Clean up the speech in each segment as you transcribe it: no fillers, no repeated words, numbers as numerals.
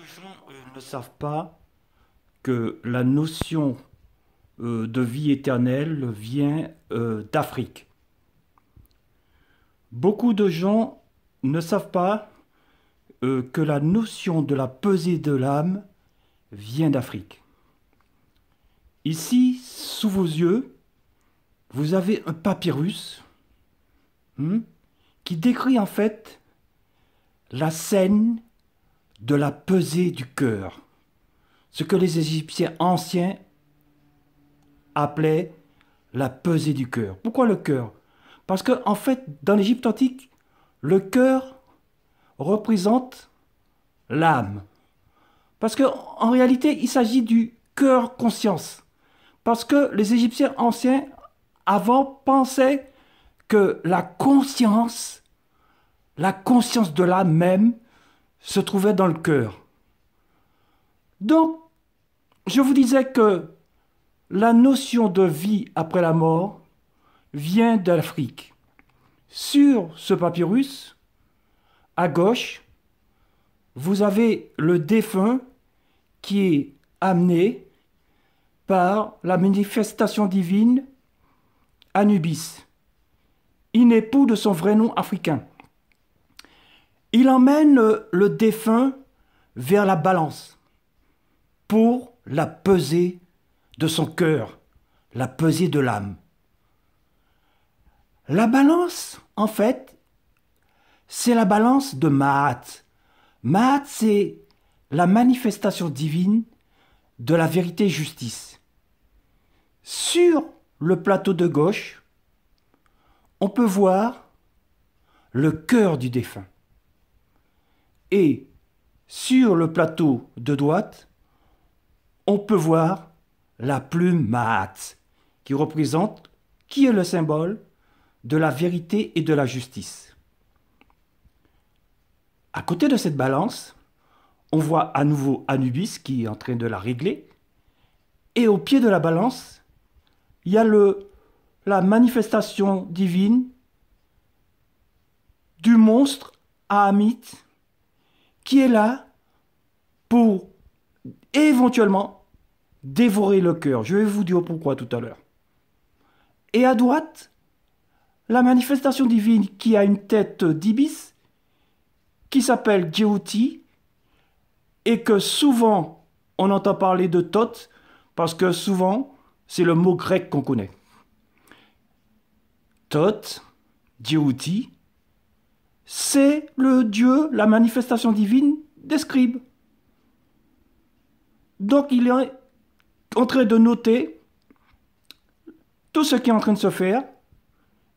gens ne savent pas que la notion de vie éternelle vient d'Afrique. Beaucoup de gens ne savent pas que la notion de la pesée de l'âme vient d'Afrique. Ici, sous vos yeux, vous avez un papyrus hmm, qui décrit en fait la scène de la pesée du cœur, ce que les Égyptiens anciens appelaient la pesée du cœur. Pourquoi le cœur? Parce que en fait, dans l'Égypte antique, le cœur représente l'âme. Parce que en réalité, il s'agit du cœur conscience. Parce que les Égyptiens anciens avant pensaient que la conscience de l'âme même, se trouvait dans le cœur. Donc, je vous disais que la notion de vie après la mort vient d'Afrique. Sur ce papyrus, à gauche, vous avez le défunt qui est amené par la manifestation divine Anubis, inépoux de son vrai nom africain. Il emmène le défunt vers la balance pour la pesée de son cœur, la pesée de l'âme. La balance, en fait, c'est la balance de Maat. Maat, c'est la manifestation divine de la vérité justice. Sur le plateau de gauche, on peut voir le cœur du défunt. Et sur le plateau de droite, on peut voir la plume Maat, qui est le symbole de la vérité et de la justice. À côté de cette balance, on voit à nouveau Anubis qui est en train de la régler. Et au pied de la balance, il y a la manifestation divine du monstre Ahamit qui est là pour éventuellement dévorer le cœur. Je vais vous dire pourquoi tout à l'heure. Et à droite, la manifestation divine qui a une tête d'ibis, qui s'appelle Djéouti, et que souvent on entend parler de Thoth, parce que souvent c'est le mot grec qu'on connaît. Thoth, Djéouti, c'est le dieu, la manifestation divine des scribes. Donc il est en train de noter tout ce qui est en train de se faire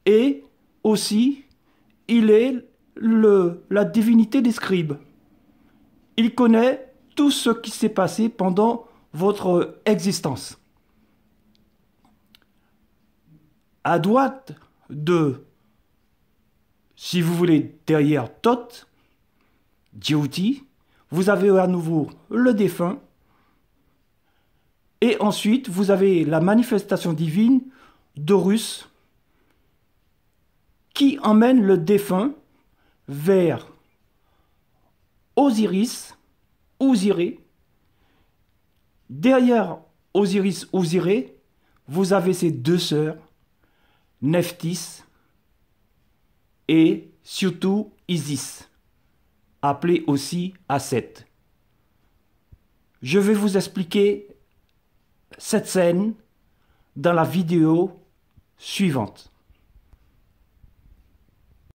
et aussi il est la divinité des scribes. Il connaît tout ce qui s'est passé pendant votre existence. À droite de, si vous voulez, derrière Thoth, Djéouti, vous avez à nouveau le défunt. Et ensuite, vous avez la manifestation divine d'Horus qui emmène le défunt vers Osiris, Osiré. Derrière Osiris, Osiré, vous avez ses deux sœurs, Nephthys et surtout Isis, appelée aussi Aset. Je vais vous expliquer cette scène dans la vidéo suivante.